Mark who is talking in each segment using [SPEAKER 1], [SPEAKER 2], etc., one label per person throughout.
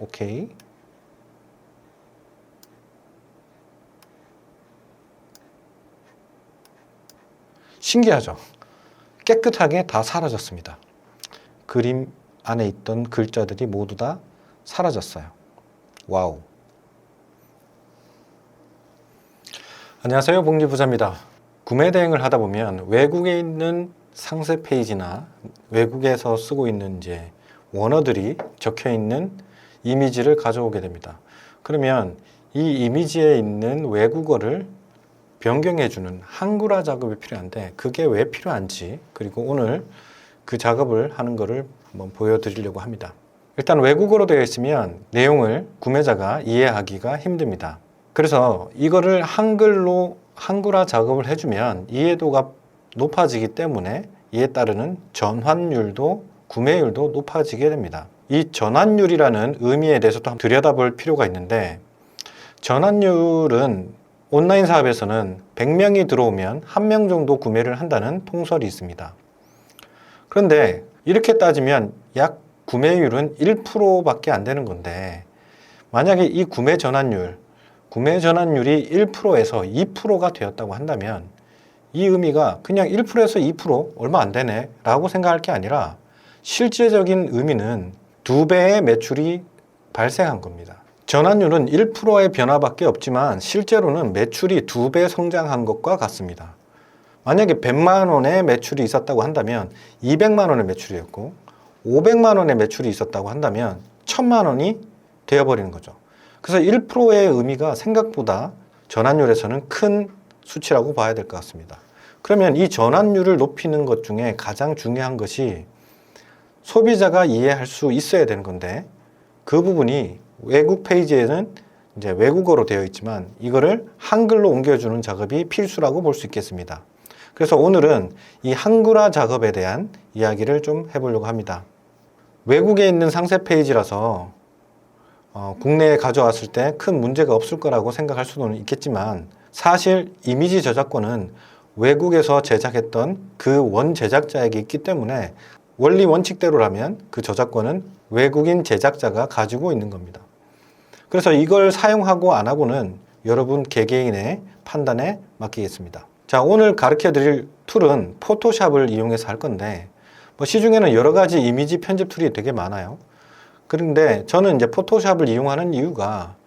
[SPEAKER 1] 오케이. 신기하죠? 깨끗하게 다 사라졌습니다. 그림 안에 있던 글자들이 모두 다 사라졌어요. 와우. 안녕하세요, 복리부자입니다. 구매 대행을 하다 보면 외국에 있는 상세 페이지나 외국에서 쓰고 있는 이제 원어들이 적혀 있는 이미지를 가져오게 됩니다. 그러면 이 이미지에 있는 외국어를 변경해주는 한글화 작업이 필요한데 그게 왜 필요한지, 그리고 오늘 그 작업을 하는 것을 한번 보여드리려고 합니다. 일단 외국어로 되어 있으면 내용을 구매자가 이해하기가 힘듭니다. 그래서 이거를 한글로 한글화 작업을 해주면 이해도가 높아지기 때문에 이에 따르는 전환율도 구매율도 높아지게 됩니다. 이 전환율이라는 의미에 대해서도 한번 들여다볼 필요가 있는데, 전환율은 온라인 사업에서는 100명이 들어오면 1명 정도 구매를 한다는 통설이 있습니다. 그런데 이렇게 따지면 약 구매율은 1%밖에 안 되는 건데, 만약에 이 구매 전환율이 1%에서 2%가 되었다고 한다면 이 의미가 그냥 1%에서 2% 얼마 안 되네 라고 생각할 게 아니라 실제적인 의미는 2배의 매출이 발생한 겁니다. 전환율은 1%의 변화밖에 없지만 실제로는 매출이 2배 성장한 것과 같습니다. 만약에 100만 원의 매출이 있었다고 한다면 200만 원의 매출이었고, 500만 원의 매출이 있었다고 한다면 1000만 원이 되어버리는 거죠. 그래서 1%의 의미가 생각보다 전환율에서는 큰 수치라고 봐야 될 것 같습니다. 그러면 이 전환율을 높이는 것 중에 가장 중요한 것이 소비자가 이해할 수 있어야 되는 건데, 그 부분이 외국 페이지에는 이제 외국어로 되어 있지만 이거를 한글로 옮겨주는 작업이 필수라고 볼 수 있겠습니다. 그래서 오늘은 이 한글화 작업에 대한 이야기를 좀 해보려고 합니다. 외국에 있는 상세 페이지라서 국내에 가져왔을 때 큰 문제가 없을 거라고 생각할 수는 있겠지만, 사실 이미지 저작권은 외국에서 제작했던 그 원 제작자에게 있기 때문에 원리 원칙대로라면 그 저작권은 외국인 제작자가 가지고 있는 겁니다. 그래서 이걸 사용하고 안 하고는 여러분 개개인의 판단에 맡기겠습니다. 자, 오늘 가르쳐 드릴 툴은 포토샵을 이용해서 할 건데, 시중에는 여러 가지 이미지 편집 툴이 되게 많아요. 그런데 저는 이제 포토샵을 이용하는 이유가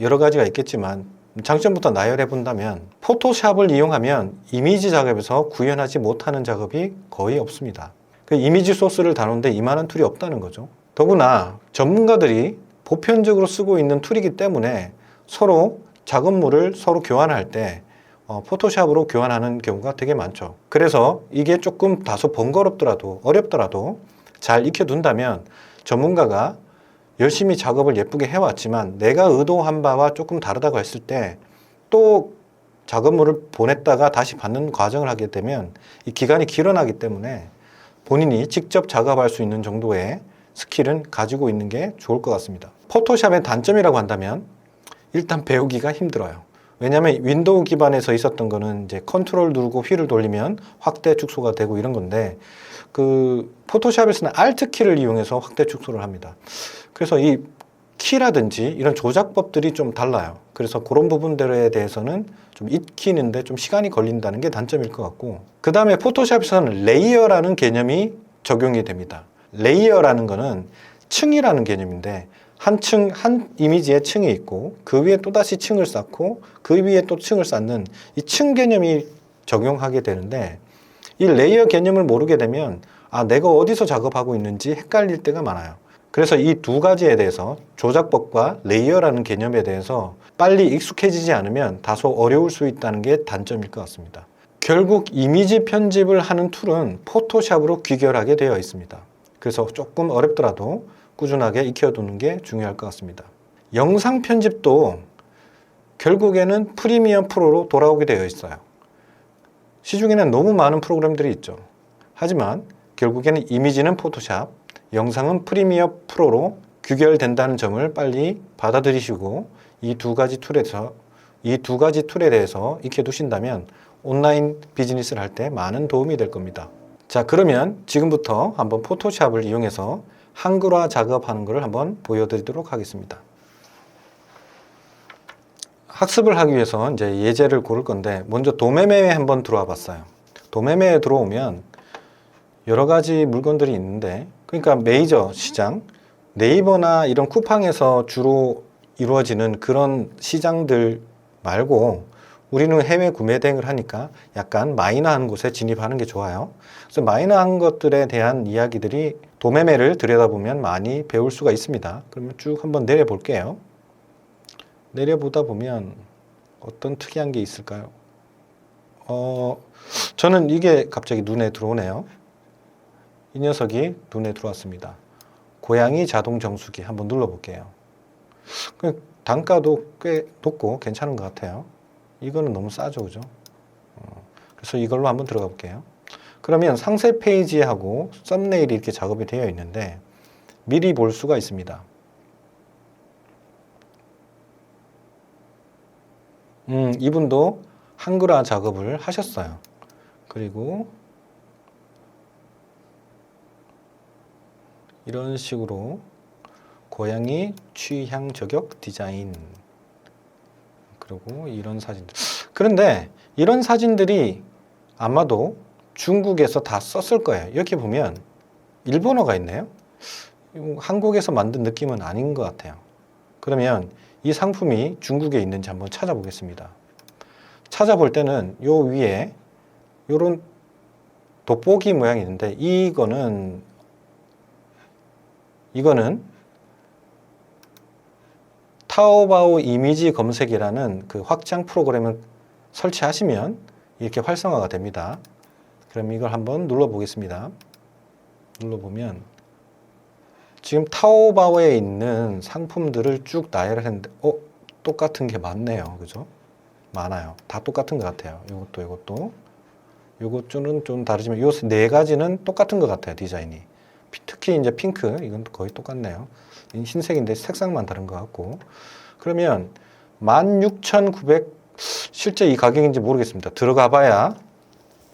[SPEAKER 1] 여러 가지가 있겠지만 장점부터 나열해 본다면, 포토샵을 이용하면 이미지 작업에서 구현하지 못하는 작업이 거의 없습니다. 그 이미지 소스를 다루는데 이만한 툴이 없다는 거죠. 더구나 전문가들이 보편적으로 쓰고 있는 툴이기 때문에 서로 작업물을 서로 교환할 때 포토샵으로 교환하는 경우가 되게 많죠. 그래서 이게 조금 다소 번거롭더라도 어렵더라도 잘 익혀둔다면 전문가가 열심히 작업을 예쁘게 해왔지만 내가 의도한 바와 조금 다르다고 했을 때 또 작업물을 보냈다가 다시 받는 과정을 하게 되면 이 기간이 길어나기 때문에 본인이 직접 작업할 수 있는 정도의 스킬은 가지고 있는 게 좋을 것 같습니다. 포토샵의 단점이라고 한다면 일단 배우기가 힘들어요. 왜냐하면 윈도우 기반에서 있었던 거는 이제 컨트롤 누르고 휠을 돌리면 확대 축소가 되고 이런 건데, 그 포토샵에서는 Alt 키를 이용해서 확대 축소를 합니다. 그래서 이 키라든지 이런 조작법들이 좀 달라요. 그래서 그런 부분들에 대해서는 좀 익히는데 좀 시간이 걸린다는 게 단점일 것 같고, 그 다음에 포토샵에서는 레이어라는 개념이 적용이 됩니다. 레이어라는 거는 층이라는 개념인데, 한 이미지에 층이 있고 그 위에 또다시 층을 쌓고 그 위에 또 층을 쌓는 이 층 개념이 적용하게 되는데, 이 레이어 개념을 모르게 되면 내가 어디서 작업하고 있는지 헷갈릴 때가 많아요. 그래서 이 두 가지에 대해서, 조작법과 레이어라는 개념에 대해서 빨리 익숙해지지 않으면 다소 어려울 수 있다는 게 단점일 것 같습니다. 결국 이미지 편집을 하는 툴은 포토샵으로 귀결하게 되어 있습니다. 그래서 조금 어렵더라도 꾸준하게 익혀두는 게 중요할 것 같습니다. 영상 편집도 결국에는 프리미엄 프로로 돌아오게 되어 있어요. 시중에는 너무 많은 프로그램들이 있죠. 하지만 결국에는 이미지는 포토샵, 영상은 프리미엄 프로로 귀결된다는 점을 빨리 받아들이시고 이 두 가지 툴에 대해서 익혀두신다면 온라인 비즈니스를 할 때 많은 도움이 될 겁니다. 자, 그러면 지금부터 한번 포토샵을 이용해서 한글화 작업하는 것을 한번 보여드리도록 하겠습니다. 학습을 하기 위해서 이제 예제를 고를 건데 먼저 도매매에 한번 들어와 봤어요. 도매매에 들어오면 여러 가지 물건들이 있는데 그러니까 메이저 시장, 네이버나 이런 쿠팡에서 주로 이루어지는 그런 시장들 말고 우리는 해외 구매 대행을 하니까 약간 마이너한 곳에 진입하는 게 좋아요. 그래서 마이너한 것들에 대한 이야기들이 도매매를 들여다보면 많이 배울 수가 있습니다. 그러면 쭉 한번 내려볼게요. 내려보다 보면 어떤 특이한 게 있을까요? 저는 이게 갑자기 눈에 들어오네요. 이 녀석이 눈에 들어왔습니다. 고양이 자동 정수기 한번 눌러볼게요. 단가도 꽤 높고 괜찮은 것 같아요. 이거는 너무 싸죠, 그죠? 그래서 이걸로 한번 들어가 볼게요. 그러면 상세 페이지하고 썸네일이 이렇게 작업이 되어 있는데 미리 볼 수가 있습니다. 이분도 한글화 작업을 하셨어요. 그리고 이런 식으로 고양이 취향 저격 디자인, 그리고 이런 사진들. 그런데 이런 사진들이 아마도 중국에서 다 썼을 거예요. 이렇게 보면 일본어가 있네요. 한국에서 만든 느낌은 아닌 것 같아요. 그러면 이 상품이 중국에 있는지 한번 찾아보겠습니다. 찾아볼 때는 요 위에 요런 돋보기 모양이 있는데 이거는 타오바오 이미지 검색이라는 그 확장 프로그램을 설치하시면 이렇게 활성화가 됩니다. 그럼 이걸 한번 눌러보겠습니다. 눌러보면 지금 타오바오에 있는 상품들을 쭉 나열을 했는데 똑같은 게 많네요. 그죠? 많아요. 다 똑같은 것 같아요. 요것은 좀 다르지만 요 네 가지는 똑같은 것 같아요. 디자인이. 특히 이제 핑크, 이건 거의 똑같네요. 흰색인데 색상만 다른 것 같고. 그러면 16,900, 실제 이 가격인지 모르겠습니다. 들어가 봐야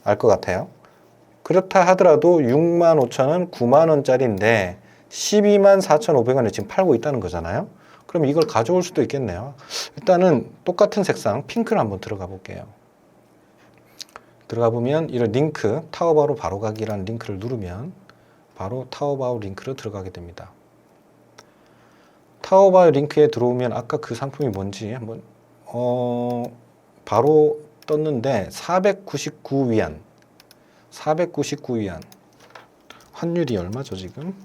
[SPEAKER 1] 알 것 같아요. 그렇다 하더라도 65,000원, 90,000원짜리인데 124,500원에 지금 팔고 있다는 거잖아요. 그럼 이걸 가져올 수도 있겠네요. 일단은 똑같은 색상 핑크를 한번 들어가 볼게요. 들어가 보면 이런 링크, 타오바오로 바로 가기라는 링크를 누르면 바로 타오바오 링크로 들어가게 됩니다. 타오바오 링크에 들어오면 아까 그 상품이 뭔지 한번 바로 떴는데 499위안. 499위안. 환율이 얼마죠 지금?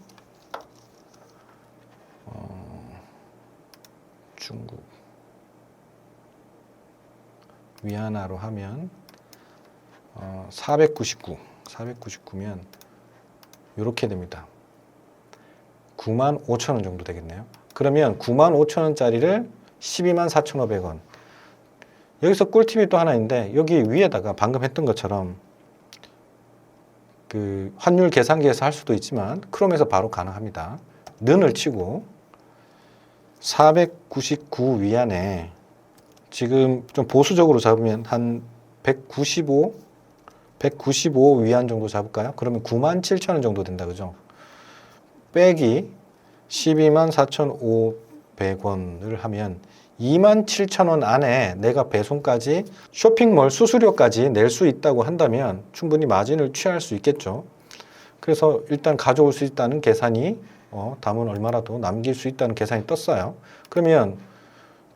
[SPEAKER 1] 중국 위안화로 하면 499면 이렇게 됩니다. 95,000원 정도 되겠네요. 그러면 95,000원짜리를 124,500원. 여기서 꿀팁이 또 하나 있는데 여기 위에다가 방금 했던 것처럼 그 환율 계산기에서 할 수도 있지만 크롬에서 바로 가능합니다. 는을 치고 499위안에 지금 좀 보수적으로 잡으면 한 195위안 정도 잡을까요? 그러면 97,000원 정도 된다, 그죠? 빼기 124,500원을 하면 27,000원 안에 내가 배송까지 쇼핑몰 수수료까지 낼 수 있다고 한다면 충분히 마진을 취할 수 있겠죠. 그래서 일단 가져올 수 있다는 계산이 담은 얼마라도 남길 수 있다는 계산이 떴어요. 그러면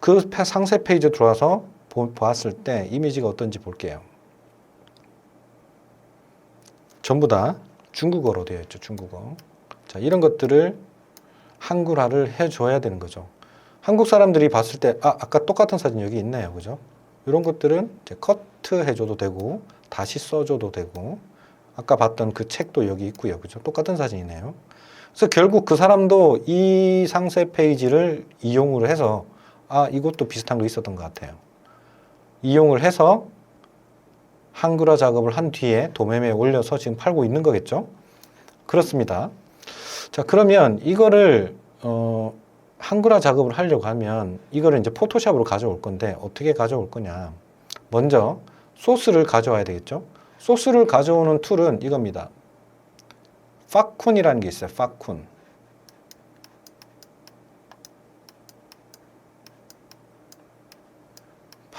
[SPEAKER 1] 그 상세 페이지에 들어와서 보았을 때 이미지가 어떤지 볼게요. 전부 다 중국어로 되어 있죠. 중국어. 자, 이런 것들을 한글화를 해줘야 되는 거죠. 한국 사람들이 봤을 때 아까 똑같은 사진 여기 있네요. 그죠? 이런 것들은 이제 커트 해줘도 되고 다시 써줘도 되고 아까 봤던 그 책도 여기 있고요. 그죠? 똑같은 사진이네요. 그래서 결국 그 사람도 이 상세 페이지를 이용을 해서 이것도 비슷한 거 있었던 것 같아요. 이용을 해서 한글화 작업을 한 뒤에 도매매에 올려서 지금 팔고 있는 거겠죠? 그렇습니다. 자, 그러면 이거를 한글화 작업을 하려고 하면 이거를 이제 포토샵으로 가져올 건데 어떻게 가져올 거냐? 먼저 소스를 가져와야 되겠죠? 소스를 가져오는 툴은 이겁니다. 파쿤이라는 게 있어요. 파쿤.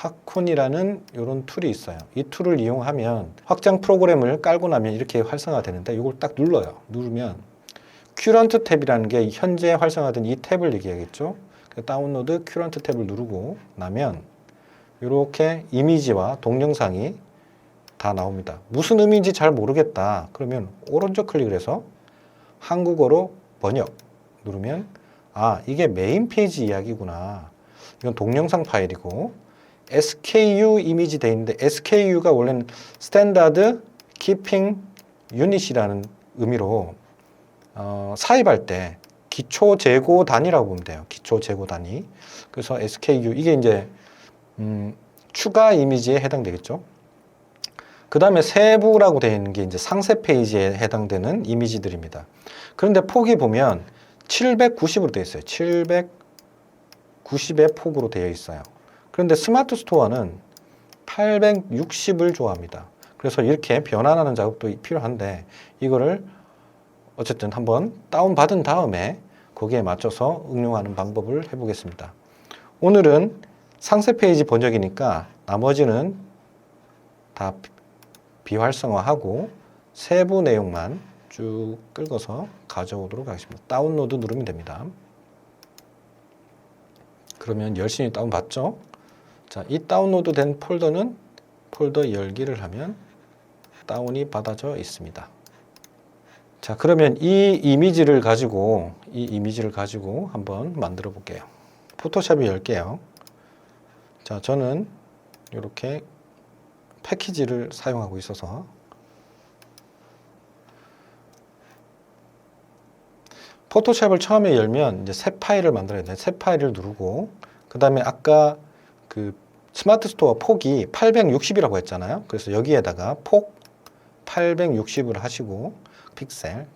[SPEAKER 1] 하쿤이라는 이런 툴이 있어요. 이 툴을 이용하면 확장 프로그램을 깔고 나면 이렇게 활성화되는데 이걸 딱 눌러요. 누르면 큐런트 탭이라는 게 현재 활성화된 이 탭을 얘기하겠죠. 다운로드 큐런트 탭을 누르고 나면 이렇게 이미지와 동영상이 다 나옵니다. 무슨 의미인지 잘 모르겠다. 그러면 오른쪽 클릭을 해서 한국어로 번역 누르면 아, 이게 메인 페이지 이야기구나. 이건 동영상 파일이고 SKU 이미지 돼 있는데 SKU가 원래는 스탠다드 키핑 유닛이라는 의미로 사입할 때 기초 재고 단위라고 보면 돼요. 기초 재고 단위. 그래서 SKU 이게 이제 추가 이미지에 해당되겠죠. 그 다음에 세부라고 되어 있는 게 이제 상세 페이지에 해당되는 이미지들입니다. 그런데 폭이 보면 790으로 되어 있어요. 790의 폭으로 되어 있어요. 그런데 스마트 스토어는 860을 좋아합니다. 그래서 이렇게 변환하는 작업도 필요한데 이거를 어쨌든 한번 다운받은 다음에 거기에 맞춰서 응용하는 방법을 해보겠습니다. 오늘은 상세 페이지 번역이니까 나머지는 다 비활성화하고 세부 내용만 쭉 긁어서 가져오도록 하겠습니다. 다운로드 누르면 됩니다. 그러면 열심히 다운받죠? 자, 이 다운로드 된 폴더는 폴더 열기를 하면 다운이 받아져 있습니다. 자, 그러면 이 이미지를 가지고 한번 만들어 볼게요. 포토샵을 열게요. 자, 저는 이렇게 패키지를 사용하고 있어서 포토샵을 처음에 열면 이제 새 파일을 만들어야 돼요. 새 파일을 누르고 그 다음에 아까 그 스마트 스토어 폭이 860이라고 했잖아요. 그래서 여기에다가 폭 860을 하시고 픽셀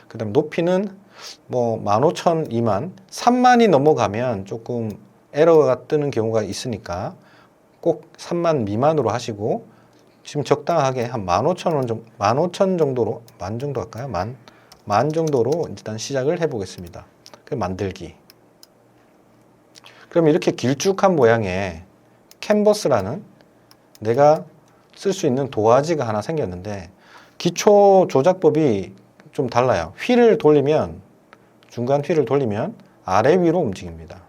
[SPEAKER 1] 그 다음에 높이는 뭐 15,000, 2만 3만이 넘어가면 조금 에러가 뜨는 경우가 있으니까 꼭 3만 미만으로 하시고 지금 적당하게 한 15,000원 정도, 15,000 정도로 만 정도 할까요? 만 정도로 일단 시작을 해 보겠습니다. 그 만들기. 그럼 이렇게 길쭉한 모양의 캔버스라는 내가 쓸 수 있는 도화지가 하나 생겼는데 기초 조작법이 좀 달라요. 휠을 돌리면 중간 휠을 돌리면 아래 위로 움직입니다.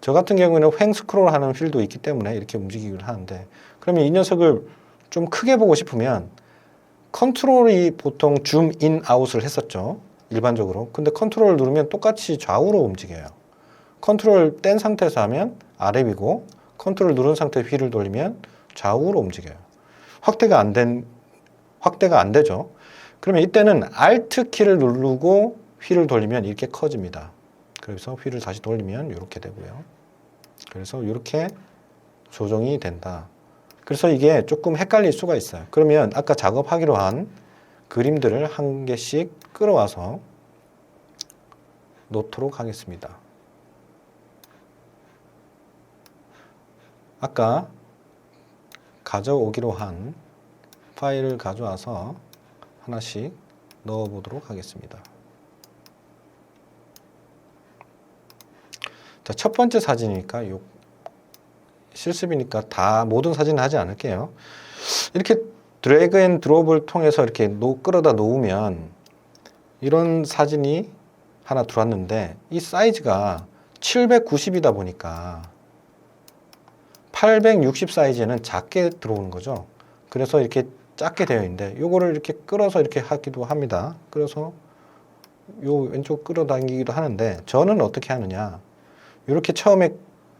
[SPEAKER 1] 저 같은 경우에는 횡 스크롤하는 휠도 있기 때문에 이렇게 움직이기를 하는데 그러면 이 녀석을 좀 크게 보고 싶으면 컨트롤이 보통 줌 인 아웃을 했었죠. 일반적으로. 근데 컨트롤을 누르면 똑같이 좌우로 움직여요. 컨트롤 뗀 상태에서 하면 아래 위고 컨트롤 누른 상태에서 휠을 돌리면 좌우로 움직여요. 확대가 안 되죠. 그러면 이때는 Alt 키를 누르고 휠을 돌리면 이렇게 커집니다. 그래서 휠을 다시 돌리면 이렇게 되고요. 그래서 이렇게 조정이 된다. 그래서 이게 조금 헷갈릴 수가 있어요. 그러면 아까 작업하기로 한 그림들을 한 개씩 끌어와서 놓도록 하겠습니다. 아까 가져오기로 한 파일을 가져와서 하나씩 넣어 보도록 하겠습니다. 자, 첫 번째 사진이니까 실습이니까 다 모든 사진은 하지 않을게요. 이렇게 드래그 앤 드롭을 통해서 이렇게 끌어다 놓으면 이런 사진이 하나 들어왔는데 이 사이즈가 790이다 보니까 860 사이즈는 작게 들어오는 거죠. 그래서 이렇게 작게 되어 있는데 요거를 이렇게 끌어서 이렇게 하기도 합니다. 그래서 요 왼쪽 끌어당기기도 하는데 저는 어떻게 하느냐, 이렇게 처음에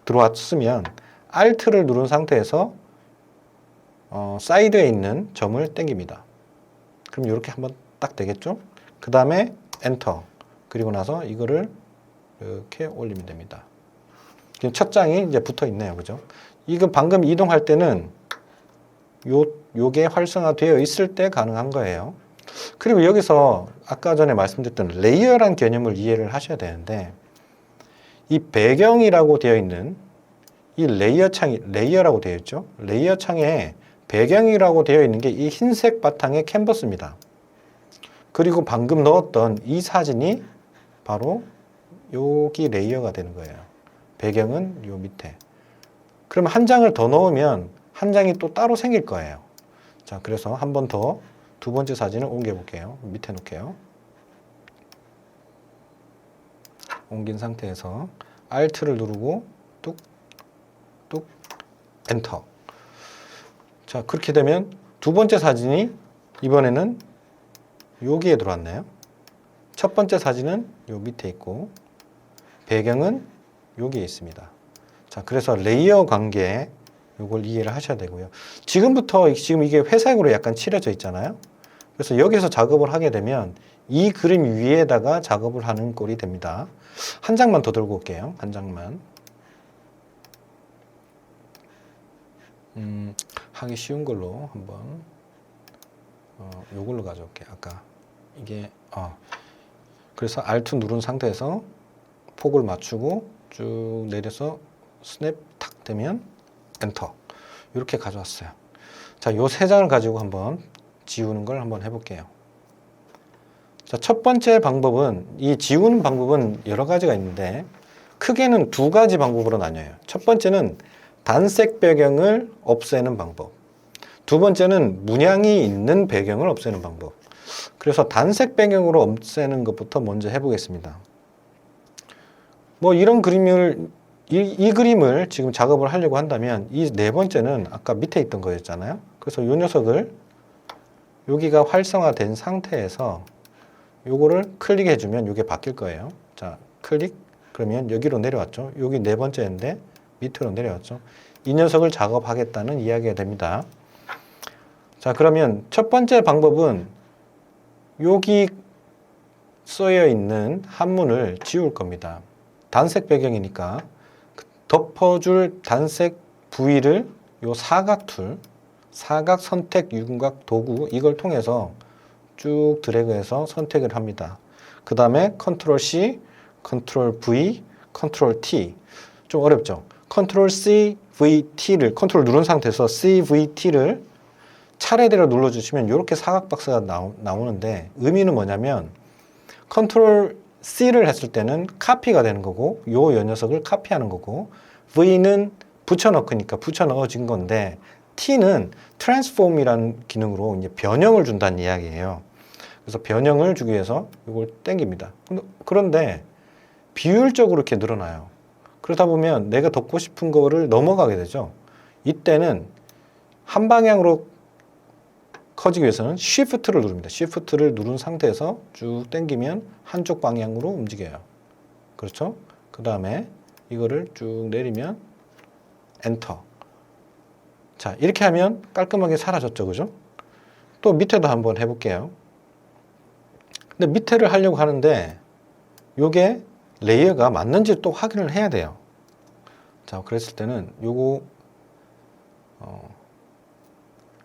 [SPEAKER 1] 들어왔으면 Alt를 누른 상태에서 사이드에 있는 점을 당깁니다. 그럼 이렇게 한번 딱 되겠죠? 그 다음에 엔터. 그리고 나서 이거를 이렇게 올리면 됩니다. 첫 장이 이제 붙어 있네요. 그죠? 이거 방금 이동할 때는 요게 활성화되어 있을 때 가능한 거예요. 그리고 여기서 아까 전에 말씀드렸던 레이어란 개념을 이해를 하셔야 되는데 이 배경이라고 되어 있는 이 레이어 창이 레이어라고 되어 있죠. 레이어 창에 배경이라고 되어 있는 게 이 흰색 바탕의 캔버스입니다. 그리고 방금 넣었던 이 사진이 바로 여기 레이어가 되는 거예요. 배경은 요 밑에. 그럼 한 장을 더 넣으면 한 장이 또 따로 생길 거예요. 자, 그래서 한 번 더 두 번째 사진을 옮겨 볼게요. 밑에 놓을게요. 옮긴 상태에서 Alt를 누르고 뚝, 뚝, 엔터. 자, 그렇게 되면 두 번째 사진이 이번에는 여기에 들어왔네요. 첫 번째 사진은 요 밑에 있고 배경은 여기에 있습니다. 자, 그래서 레이어 관계 요걸 이해를 하셔야 되고요. 지금부터 지금 이게 회색으로 약간 칠해져 있잖아요. 그래서 여기서 작업을 하게 되면 이 그림 위에다가 작업을 하는 꼴이 됩니다. 한 장만 더 들고 올게요. 한 장만. 하기 쉬운 걸로 한번 요걸로 가져올게요. 아까 이게 그래서 Alt 누른 상태에서 폭을 맞추고 쭉 내려서 스냅 탁 되면 엔터. 이렇게 가져왔어요. 자, 요 세 장을 가지고 한번 지우는 걸 한번 해볼게요. 자, 첫 번째 방법은 이 지우는 방법은 여러 가지가 있는데 크게는 두 가지 방법으로 나뉘어요. 첫 번째는 단색 배경을 없애는 방법. 두 번째는 문양이 있는 배경을 없애는 방법. 그래서 단색 배경으로 없애는 것부터 먼저 해보겠습니다. 뭐 이런 그림을 이 그림을 지금 작업을 하려고 한다면 이 네 번째는 아까 밑에 있던 거였잖아요. 그래서 이 녀석을 여기가 활성화된 상태에서 요거를 클릭해 주면 이게 바뀔 거예요. 자, 클릭. 그러면 여기로 내려왔죠. 여기 네 번째인데 밑으로 내려왔죠. 이 녀석을 작업하겠다는 이야기가 됩니다. 자, 그러면 첫 번째 방법은 여기 쓰여 있는 한문을 지울 겁니다. 단색 배경이니까 덮어줄 단색 부위를 요 사각 툴, 사각 선택 윤곽 도구 이걸 통해서 쭉 드래그해서 선택을 합니다. 그 다음에 컨트롤 C, 컨트롤 V, 컨트롤 T. 좀 어렵죠? 컨트롤 C, V, T를 컨트롤 누른 상태에서 C, V, T를 차례대로 눌러주시면 이렇게 사각 박스가 나오는데 의미는 뭐냐면 컨트롤 C를 했을 때는 카피가 되는 거고 요 녀석을 카피하는 거고 V는 붙여넣으니까 붙여넣어진 건데 T는 트랜스폼이라는 기능으로 이제 변형을 준다는 이야기예요. 그래서 변형을 주기 위해서 이걸 땡깁니다. 그런데 비율적으로 이렇게 늘어나요. 그러다 보면 내가 덮고 싶은 거를 넘어가게 되죠. 이때는 한 방향으로 커지기 위해서는 Shift를 누릅니다. Shift를 누른 상태에서 쭉 당기면 한쪽 방향으로 움직여요. 그렇죠? 그 다음에 이거를 쭉 내리면 엔터. 자, 이렇게 하면 깔끔하게 사라졌죠. 그죠? 또 밑에도 한번 해볼게요. 근데 밑에를 하려고 하는데 요게 레이어가 맞는지 또 확인을 해야 돼요. 자, 그랬을 때는 요거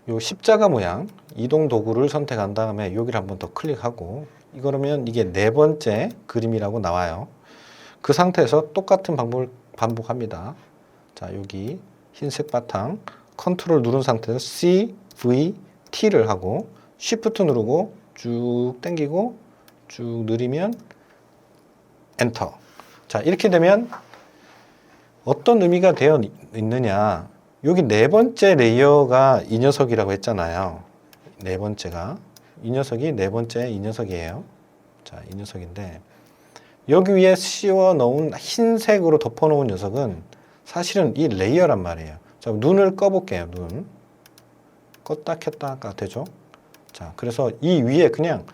[SPEAKER 1] 요 십자가 모양 이동 도구를 선택한 다음에 여기를 한번 더 클릭하고 이거라면 이게 네 번째 그림이라고 나와요. 그 상태에서 똑같은 방법을 반복합니다. 자, 여기 흰색 바탕 컨트롤 누른 상태에서 C, V, T를 하고 Shift 누르고 쭉 당기고 쭉 느리면 엔터. 자, 이렇게 되면 어떤 의미가 되어 있느냐. 여기 네 번째 레이어가 이 녀석이라고 했잖아요. 네 번째가 이 녀석이 네 번째 이 녀석이에요. 자, 이 녀석인데 여기 위에 씌워 놓은 흰색으로 덮어 놓은 녀석은 사실은 이 레이어란 말이에요. 자, 눈을 꺼 볼게요. 눈 껐다 켰다가 되죠. 자, 그래서 이 위에 그냥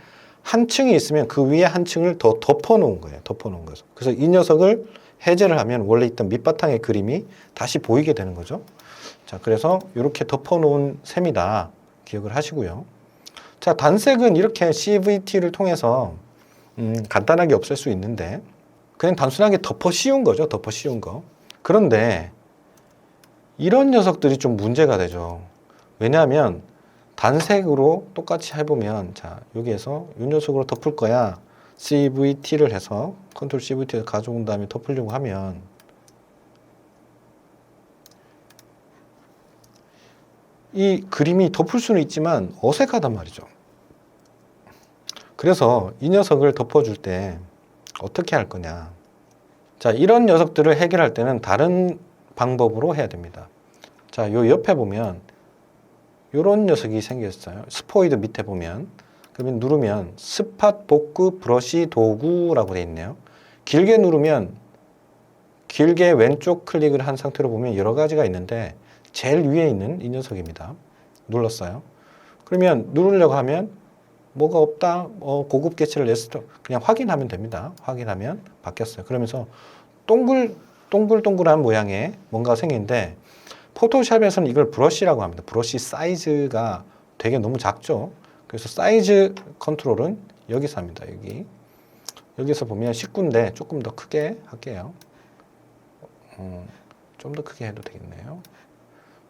[SPEAKER 1] 한 층이 있으면 그 위에 한 층을 더 덮어 놓은 거예요. 덮어 놓은 거죠. 그래서 이 녀석을 해제를 하면 원래 있던 밑바탕의 그림이 다시 보이게 되는 거죠. 자, 그래서 이렇게 덮어 놓은 셈이다. 기억을 하시고요. 자, 단색은 이렇게 CVT를 통해서 간단하게 없앨 수 있는데 그냥 단순하게 덮어 씌운 거죠. 덮어 씌운 거. 그런데 이런 녀석들이 좀 문제가 되죠. 왜냐하면 단색으로 똑같이 해보면 자, 여기에서 이 녀석으로 덮을 거야. CVT를 해서 컨트롤 CVT에서 가져온 다음에 덮으려고 하면 이 그림이 덮을 수는 있지만 어색하단 말이죠. 그래서 이 녀석을 덮어줄 때 어떻게 할 거냐. 자, 이런 녀석들을 해결할 때는 다른 방법으로 해야 됩니다. 자, 요 옆에 보면 요런 녀석이 생겼어요. 스포이드 밑에 보면, 그러면 누르면 스팟 복구 브러쉬 도구라고 되어 있네요. 길게 누르면, 길게 왼쪽 클릭을 한 상태로 보면 여러 가지가 있는데 제일 위에 있는 이 녀석입니다. 눌렀어요. 그러면 누르려고 하면 뭐가 없다, 고급 개체를 냈어, 그냥 확인하면 됩니다. 확인하면 바뀌었어요. 그러면서 동글동글한 모양의 뭔가 생기는데, 포토샵에서는 이걸 브러쉬라고 합니다. 브러쉬 사이즈가 되게 너무 작죠. 그래서 사이즈 컨트롤은 여기서 합니다. 여기서 보면 19인데 조금 더 크게 할게요. 좀 더 크게 해도 되겠네요.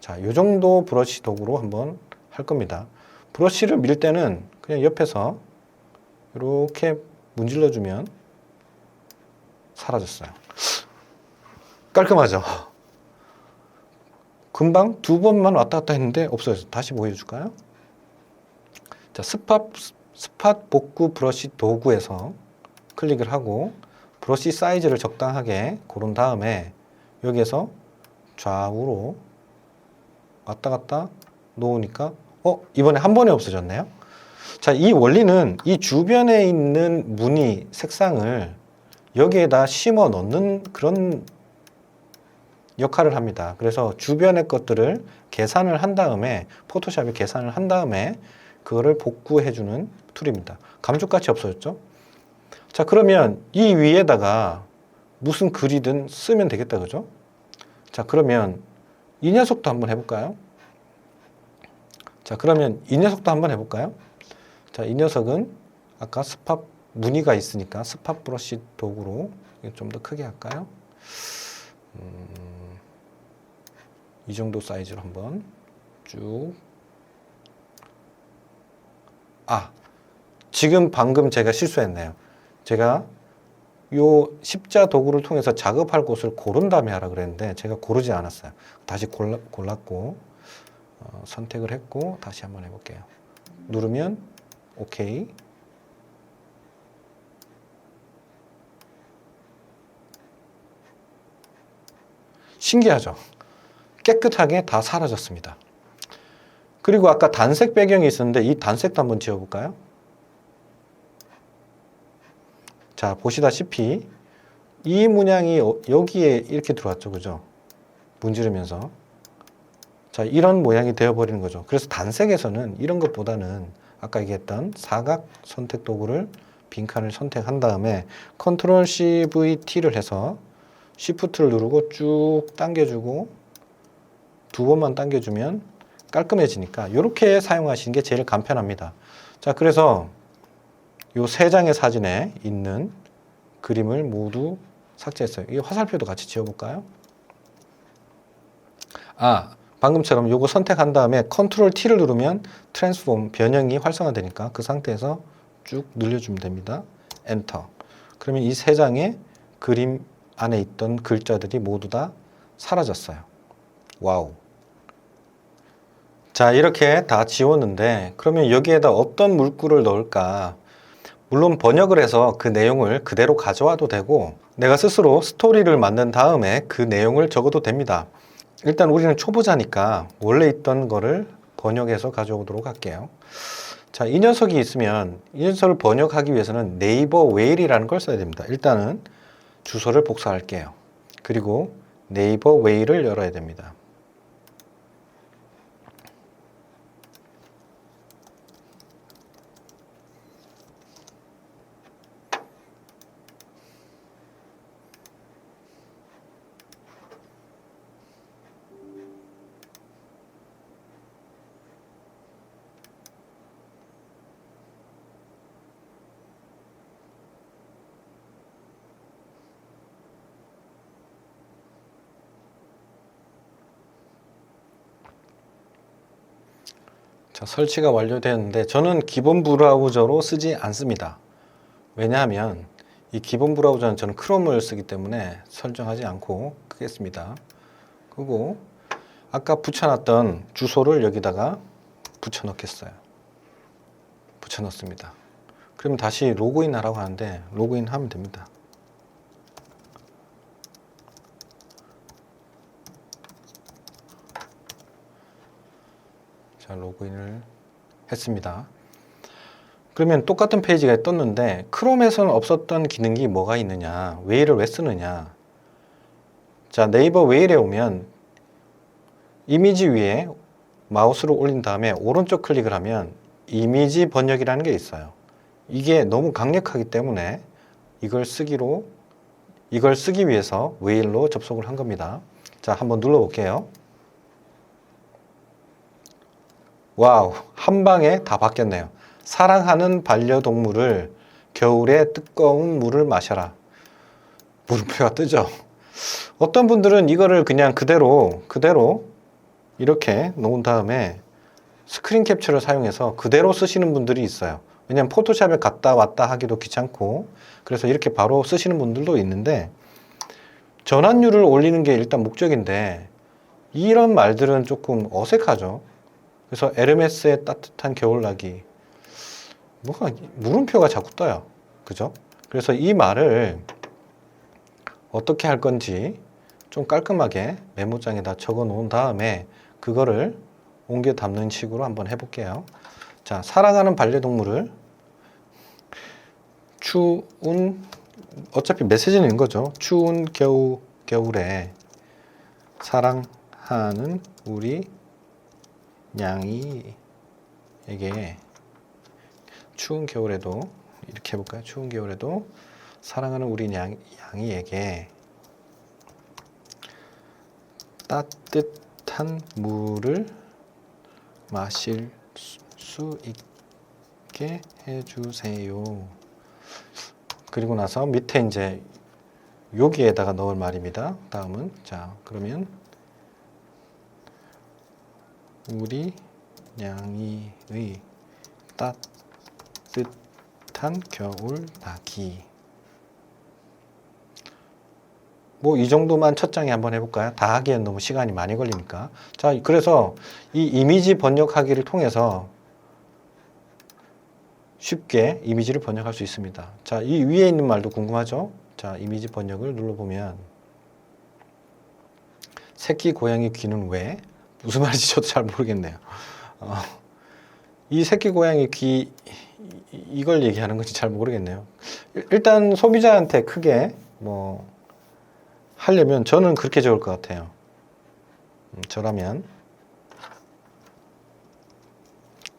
[SPEAKER 1] 자, 이 정도 브러쉬 도구로 한번 할 겁니다. 브러쉬를 밀 때는 그냥 옆에서 이렇게 문질러 주면 사라졌어요. 깔끔하죠? 금방 2번만 왔다 갔다 했는데 없어졌어요. 다시 보여줄까요? 자, 스팟 복구 브러쉬 도구에서 클릭을 하고 브러쉬 사이즈를 적당하게 고른 다음에 여기에서 좌우로 왔다 갔다 놓으니까 이번에 한 번에 없어졌네요. 자, 이 원리는 이 주변에 있는 무늬, 색상을 여기에다 심어 넣는 그런 역할을 합니다. 그래서 주변의 것들을 계산을 한 다음에, 포토샵에 계산을 한 다음에 그거를 복구해주는 툴입니다. 감쪽같이 없어졌죠? 자, 그러면 이 위에다가 무슨 글이든 쓰면 되겠다, 그죠? 자, 그러면 이 녀석도 한번 해볼까요? 자, 그러면 이 녀석도 한번 해볼까요? 자, 이 녀석은 아까 스팟 무늬가 있으니까 스팟 브러쉬 도구로 좀 더 크게 할까요? 이 정도 사이즈로 한번 쭉. 지금 방금 제가 실수했네요. 제가 요 십자 도구를 통해서 작업할 곳을 고른 다음에 하라 그랬는데 제가 고르지 않았어요. 다시 골랐고 선택을 했고 다시 한번 해볼게요. 누르면 OK. 신기하죠? 깨끗하게 다 사라졌습니다. 그리고 아까 단색 배경이 있었는데 이 단색도 한번 지워볼까요? 자, 보시다시피 이 문양이 여기에 이렇게 들어왔죠, 그죠? 문지르면서. 자, 이런 모양이 되어버리는 거죠. 그래서 단색에서는 이런 것보다는 아까 얘기했던 사각 선택 도구를 빈칸을 선택한 다음에 컨트롤 CVT를 해서 Shift를 누르고 쭉 당겨주고 2번만 당겨주면 깔끔해지니까 이렇게 사용하시는 게 제일 간편합니다. 자, 그래서 이 3장의 사진에 있는 그림을 모두 삭제했어요. 이 화살표도 같이 지워볼까요? 방금처럼 요거 선택한 다음에 컨트롤 T를 누르면 트랜스폼 변형이 활성화되니까 그 상태에서 쭉 늘려주면 됩니다. 엔터. 그러면 이 3장의 그림 안에 있던 글자들이 모두 다 사라졌어요. 와우. 자, 이렇게 다 지웠는데 그러면 여기에다 어떤 물구를 넣을까? 물론 번역을 해서 그 내용을 그대로 가져와도 되고 내가 스스로 스토리를 만든 다음에 그 내용을 적어도 됩니다. 일단 우리는 초보자니까 원래 있던 거를 번역해서 가져오도록 할게요. 자, 이 녀석이 있으면 이 녀석을 번역하기 위해서는 네이버 웨일이라는 걸 써야 됩니다. 일단은 주소를 복사할게요. 그리고 네이버 웨일을 열어야 됩니다. 자, 설치가 완료되었는데 저는 기본 브라우저로 쓰지 않습니다. 왜냐하면 이 기본 브라우저는 저는 크롬을 쓰기 때문에 설정하지 않고 끄겠습니다. 그리고 아까 붙여놨던 주소를 여기다가 붙여넣겠어요. 붙여넣습니다. 그러면 다시 로그인 하라고 하는데 로그인 하면 됩니다. 자, 로그인을 했습니다. 그러면 똑같은 페이지가 떴는데 크롬에서는 없었던 기능이 뭐가 있느냐, 웨일을 왜 쓰느냐. 자, 네이버 웨일에 오면 이미지 위에 마우스를 올린 다음에 오른쪽 클릭을 하면 이미지 번역이라는 게 있어요. 이게 너무 강력하기 때문에 이걸 쓰기 위해서 웨일로 접속을 한 겁니다. 자, 한번 눌러볼게요. 와우, 한 방에 다 바뀌었네요. 사랑하는 반려동물을 겨울에 뜨거운 물을 마셔라. 물음표가 뜨죠. 어떤 분들은 이거를 그냥 그대로 이렇게 놓은 다음에 스크린 캡처를 사용해서 그대로 쓰시는 분들이 있어요. 왜냐하면 포토샵에 갔다 왔다 하기도 귀찮고, 그래서 이렇게 바로 쓰시는 분들도 있는데, 전환율을 올리는 게 일단 목적인데 이런 말들은 조금 어색하죠. 그래서 에르메스의 따뜻한 겨울나기, 뭐가 물음표가 자꾸 떠요. 그죠? 그래서 이 말을 어떻게 할 건지 좀 깔끔하게 메모장에다 적어 놓은 다음에 그거를 옮겨 담는 식으로 한번 해볼게요. 자, 사랑하는 반려동물을 추운, 어차피 메시지는 있는 거죠. 추운 겨울에 사랑하는 우리 냥이에게, 추운 겨울에도 이렇게 해볼까요? 추운 겨울에도 사랑하는 우리 냥이에게 따뜻한 물을 마실 수 있게 해주세요. 그리고 나서 밑에 이제 여기에다가 넣을 말입니다. 다음은, 자, 그러면 우리 냥이의 따뜻한 겨울 나기. 뭐 이 정도만 첫 장에 한번 해볼까요? 다 하기엔 너무 시간이 많이 걸리니까. 자, 그래서 이 이미지 번역하기를 통해서 쉽게 이미지를 번역할 수 있습니다. 자, 이 위에 있는 말도 궁금하죠? 자, 이미지 번역을 눌러보면 새끼 고양이 귀는 왜? 무슨 말인지 저도 잘 모르겠네요. 이 새끼 고양이 귀, 이걸 얘기하는 건지 잘 모르겠네요. 일단 소비자한테 크게 뭐 하려면 저는 그렇게 적을 것 같아요. 저라면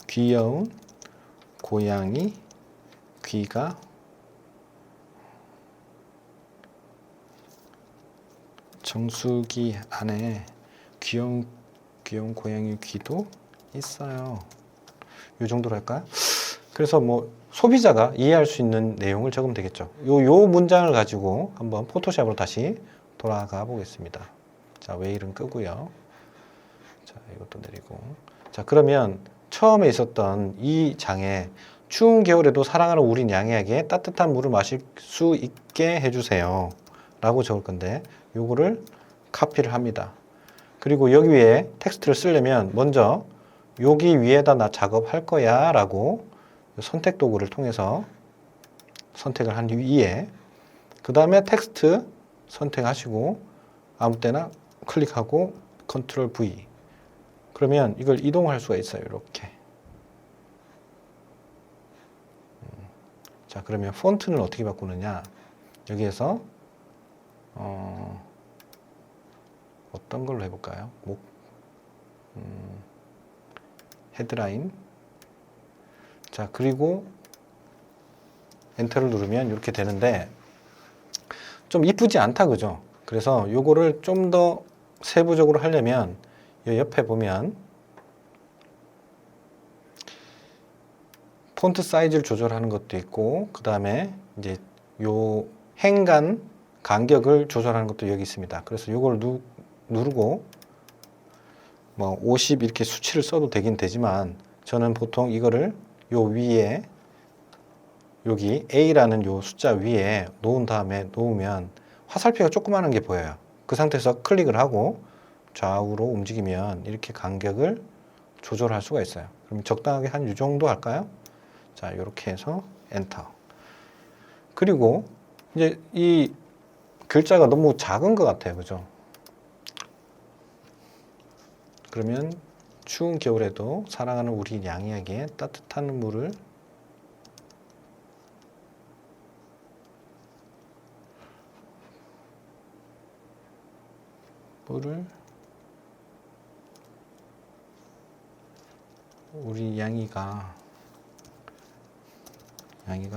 [SPEAKER 1] 귀여운 고양이 귀가 정수기 안에 귀여운 고양이 귀도 있어요. 이 정도로 할까요? 그래서 뭐 소비자가 이해할 수 있는 내용을 적으면 되겠죠. 요 문장을 가지고 한번 포토샵으로 다시 돌아가 보겠습니다. 자, 웨일은 끄고요. 자, 이것도 내리고. 자, 그러면 처음에 있었던 이 장에 추운 겨울에도 사랑하는 우리 냥이에게 따뜻한 물을 마실 수 있게 해주세요 라고 적을 건데, 요거를 카피를 합니다. 그리고 여기 위에 텍스트를 쓰려면 먼저 여기 위에다 나 작업할 거야 라고 선택 도구를 통해서 선택을 한 위에, 그 다음에 텍스트 선택하시고 아무 때나 클릭하고 컨트롤 V, 그러면 이걸 이동할 수가 있어요. 이렇게. 자, 그러면 폰트는 어떻게 바꾸느냐, 여기에서 어떤 걸로 해볼까요? 헤드라인. 자, 그리고 엔터를 누르면 이렇게 되는데 좀 이쁘지 않다, 그죠? 그래서 요거를 좀 더 세부적으로 하려면 이 옆에 보면 폰트 사이즈를 조절하는 것도 있고, 그 다음에 이제 요 행간 간격을 조절하는 것도 여기 있습니다. 그래서 요걸 누르고 뭐 50 이렇게 수치를 써도 되긴 되지만, 저는 보통 이거를 요 위에 여기 A라는 요 숫자 위에 놓은 다음에 놓으면 화살표가 조그마한 게 보여요. 그 상태에서 클릭을 하고 좌우로 움직이면 이렇게 간격을 조절할 수가 있어요. 그럼 적당하게 한 이 정도 할까요? 자, 이렇게 해서 엔터. 그리고 이제 이 글자가 너무 작은 것 같아요. 그죠? 그러면 추운 겨울에도 사랑하는 우리 양이에게 따뜻한 물을 우리 양이가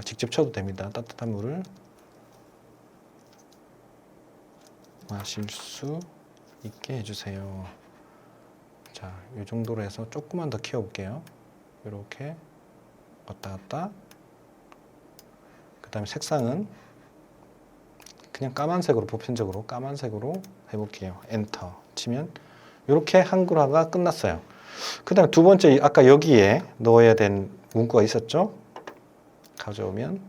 [SPEAKER 1] 직접 쳐도 됩니다. 따뜻한 물을 마실 수 있게 해주세요. 자, 이 정도로 해서 조금만 더 키워볼게요. 이렇게 왔다 갔다. 그 다음에 색상은 그냥 까만색으로, 보편적으로 까만색으로 해볼게요. 엔터 치면 이렇게 한글화가 끝났어요. 그 다음에 두 번째, 아까 여기에 넣어야 된 문구가 있었죠? 가져오면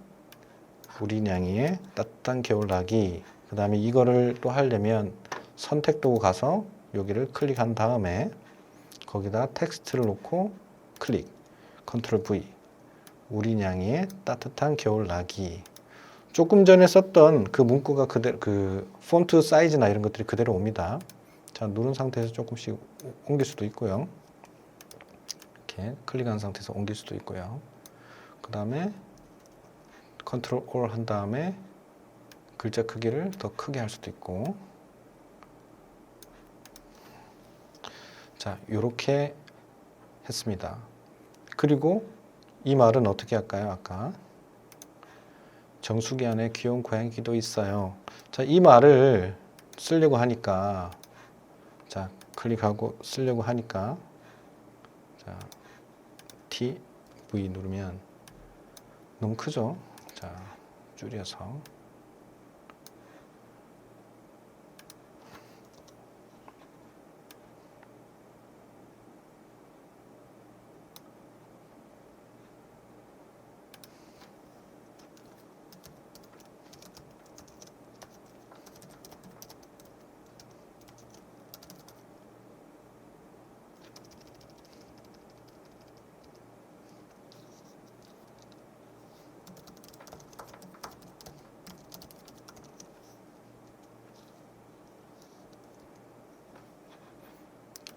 [SPEAKER 1] 우리 냥이의 따뜻한 겨울나기. 그 다음에 이거를 또 하려면 선택 도구 가서 여기를 클릭한 다음에 거기다 텍스트를 놓고 클릭, 컨트롤 V. 우리 냥이의 따뜻한 겨울나기. 조금 전에 썼던 그 문구가 그대로, 그 폰트 사이즈나 이런 것들이 그대로 옵니다. 자, 누른 상태에서 조금씩 옮길 수도 있고요. 이렇게 클릭한 상태에서 옮길 수도 있고요. 그 다음에 컨트롤 올 한 다음에 글자 크기를 더 크게 할 수도 있고. 자, 요렇게 했습니다. 그리고 이 말은 어떻게 할까요? 아까 정수기 안에 귀여운 고양이도 있어요. 자, 이 말을 쓰려고 하니까, 자, 클릭하고 쓰려고 하니까, 자, T, V 누르면 너무 크죠? 자, 줄여서.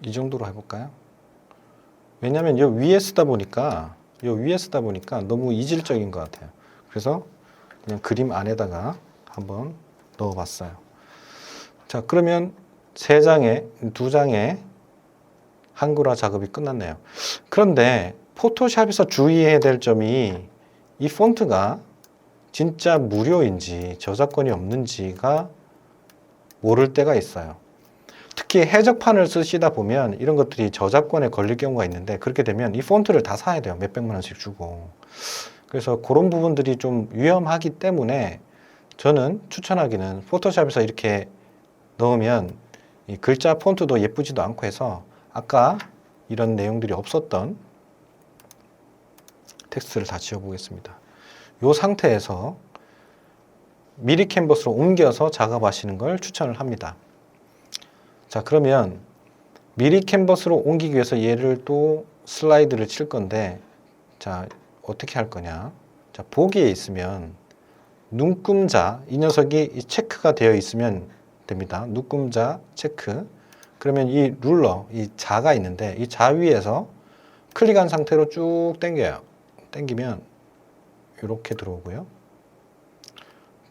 [SPEAKER 1] 이 정도로 해볼까요? 왜냐면 요 위에 쓰다 보니까 너무 이질적인 것 같아요. 그래서 그냥 그림 안에다가 한번 넣어봤어요. 자, 그러면 두 장의 한글화 작업이 끝났네요. 그런데 포토샵에서 주의해야 될 점이 이 폰트가 진짜 무료인지 저작권이 없는지가 모를 때가 있어요. 특히 해적판을 쓰시다 보면 이런 것들이 저작권에 걸릴 경우가 있는데, 그렇게 되면 이 폰트를 다 사야 돼요. 몇백만 원씩 주고. 그래서 그런 부분들이 좀 위험하기 때문에 저는 추천하기는 포토샵에서 이렇게 넣으면 이 글자 폰트도 예쁘지도 않고 해서 아까 이런 내용들이 없었던 텍스트를 다 지워보겠습니다. 이 상태에서 미리 캔버스로 옮겨서 작업하시는 걸 추천을 합니다. 자, 그러면 미리 캔버스로 옮기기 위해서 얘를 또 슬라이드를 칠 건데, 자, 어떻게 할 거냐. 자, 보기에 있으면 눈금자, 이 녀석이 체크가 되어 있으면 됩니다. 눈금자 체크. 그러면 이 룰러, 이 자가 있는데 이 자 위에서 클릭한 상태로 쭉 당겨요. 당기면 이렇게 들어오고요.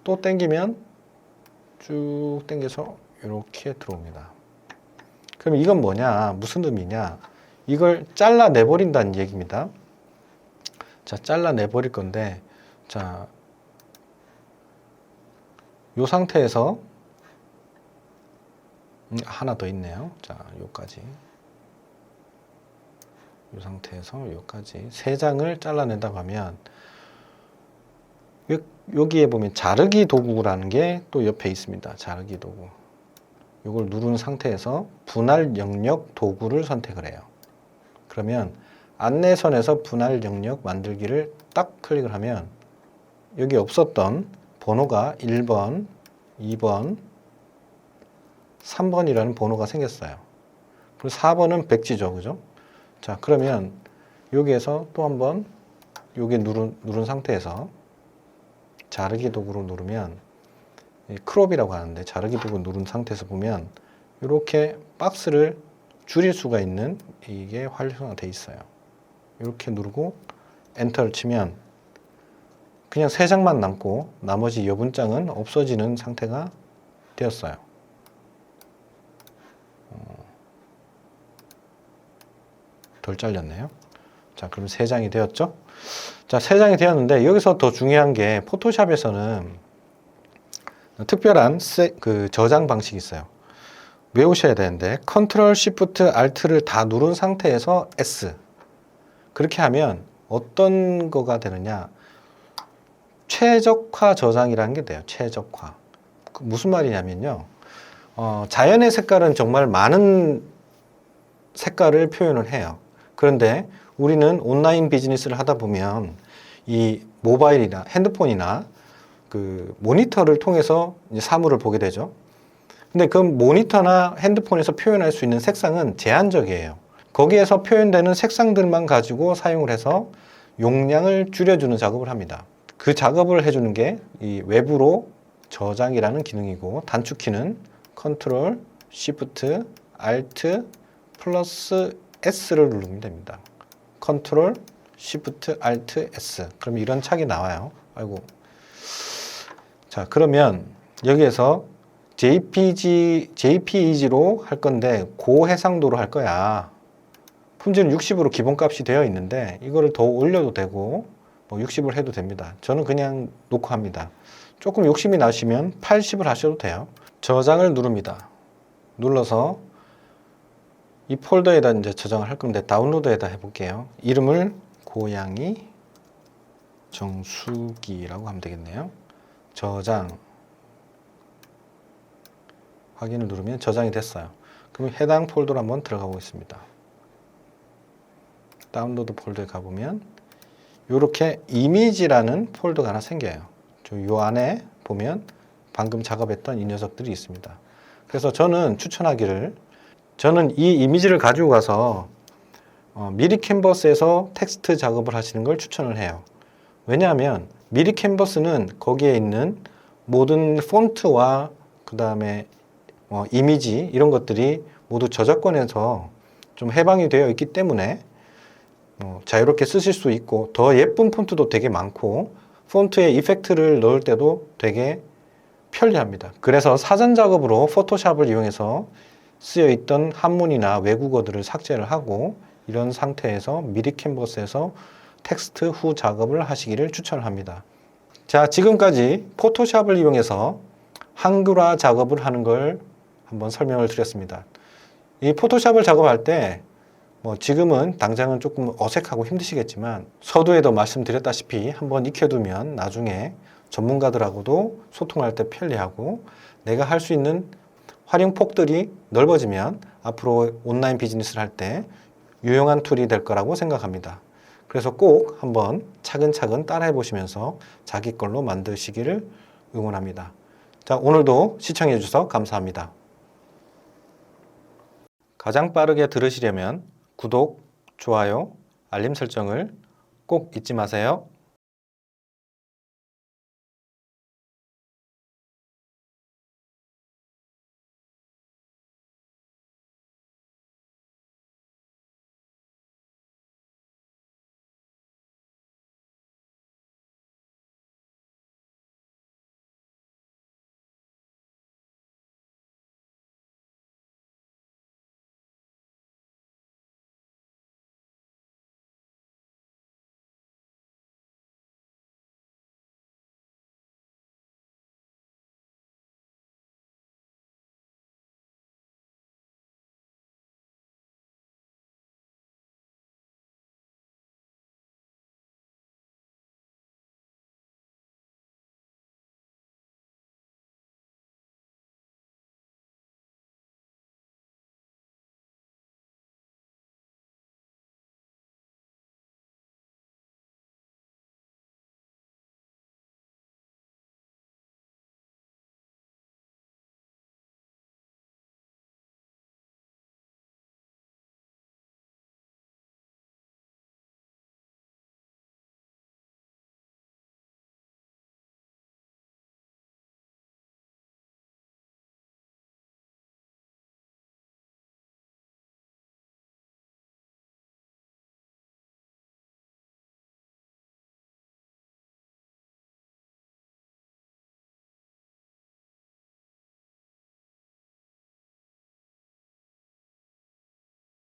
[SPEAKER 1] 또 당기면 쭉 당겨서 이렇게 들어옵니다. 그럼 이건 뭐냐? 무슨 의미냐? 이걸 잘라내버린다는 얘기입니다. 자, 잘라내버릴 건데, 자, 이 상태에서 하나 더 있네요. 자, 요까지. 이 상태에서 여기까지 세 장을 잘라낸다고 하면 여기에 보면 자르기 도구라는 게 또 옆에 있습니다. 자르기 도구. 이걸 누른 상태에서 분할 영역 도구를 선택을 해요. 그러면 안내선에서 분할 영역 만들기를 딱 클릭을 하면 여기 없었던 번호가 1번, 2번, 3번이라는 번호가 생겼어요. 그리고 4번은 백지죠. 그죠? 자, 그러면 여기에서 또 한번 여기 누른 상태에서 자르기 도구로 누르면 크롭이라고 하는데, 자르기 도구 누른 상태에서 보면 이렇게 박스를 줄일 수가 있는 이게 활성화되어 있어요. 이렇게 누르고 엔터를 치면 그냥 3장만 남고 나머지 여분장은 없어지는 상태가 되었어요. 덜 잘렸네요. 자, 그럼 3장이 되었죠? 자, 3장이 되었는데 여기서 더 중요한 게 포토샵에서는 특별한 그 저장 방식이 있어요. 외우셔야 되는데 컨트롤 시프트 알트를 다 누른 상태에서 S 그렇게 하면 어떤 거가 되느냐, 최적화 저장이라는 게 돼요. 최적화. 무슨 말이냐면요, 자연의 색깔은 정말 많은 색깔을 표현을 해요. 그런데 우리는 온라인 비즈니스를 하다 보면 이 모바일이나 핸드폰이나 그 모니터를 통해서 이제 사물을 보게 되죠. 근데 그 모니터나 핸드폰에서 표현할 수 있는 색상은 제한적이에요. 거기에서 표현되는 색상들만 가지고 사용을 해서 용량을 줄여주는 작업을 합니다. 그 작업을 해주는 게 이 외부로 저장이라는 기능이고, 단축키는 컨트롤 시프트 알트 플러스 S를 누르면 됩니다. 컨트롤 시프트 알트 S. 그럼 이런 창이 나와요. 아이고. 자, 그러면 여기에서 JPEG로 할 건데 고해상도로 할 거야. 품질은 60으로 기본값이 되어 있는데 이거를 더 올려도 되고 뭐 60을 해도 됩니다. 저는 그냥 놓고 합니다. 조금 욕심이 나시면 80을 하셔도 돼요. 저장을 누릅니다. 눌러서 이 폴더에다 이제 저장을 할 건데 다운로드에다 해볼게요. 이름을 고양이 정수기라고 하면 되겠네요. 저장 확인을 누르면 저장이 됐어요. 그럼 해당 폴더로 한번 들어가 보겠습니다. 다운로드 폴더에 가보면 이렇게 이미지라는 폴더가 하나 생겨요. 요 안에 보면 방금 작업했던 이 녀석들이 있습니다. 그래서 저는 추천하기를, 저는 이 이미지를 가지고 가서 미리 캔버스에서 텍스트 작업을 하시는 걸 추천을 해요. 왜냐하면 미리 캔버스는 거기에 있는 모든 폰트와 그 다음에 이미지 이런 것들이 모두 저작권에서 좀 해방이 되어 있기 때문에 자유롭게 쓰실 수 있고, 더 예쁜 폰트도 되게 많고 폰트에 이펙트를 넣을 때도 되게 편리합니다. 그래서 사전 작업으로 포토샵을 이용해서 쓰여 있던 한문이나 외국어들을 삭제를 하고 이런 상태에서 미리 캔버스에서 텍스트 후 작업을 하시기를 추천을 합니다. 자, 지금까지 포토샵을 이용해서 한글화 작업을 하는 걸 한번 설명을 드렸습니다. 이 포토샵을 작업할 때 지금은 당장은 조금 어색하고 힘드시겠지만 서두에도 말씀드렸다시피 한번 익혀두면 나중에 전문가들하고도 소통할 때 편리하고 내가 할 수 있는 활용폭들이 넓어지면 앞으로 온라인 비즈니스를 할 때 유용한 툴이 될 거라고 생각합니다. 그래서 꼭 한번 차근차근 따라해 보시면서 자기 걸로 만드시기를 응원합니다. 자, 오늘도 시청해 주셔서 감사합니다. 가장 빠르게 들으시려면 구독, 좋아요, 알림 설정을 꼭 잊지 마세요.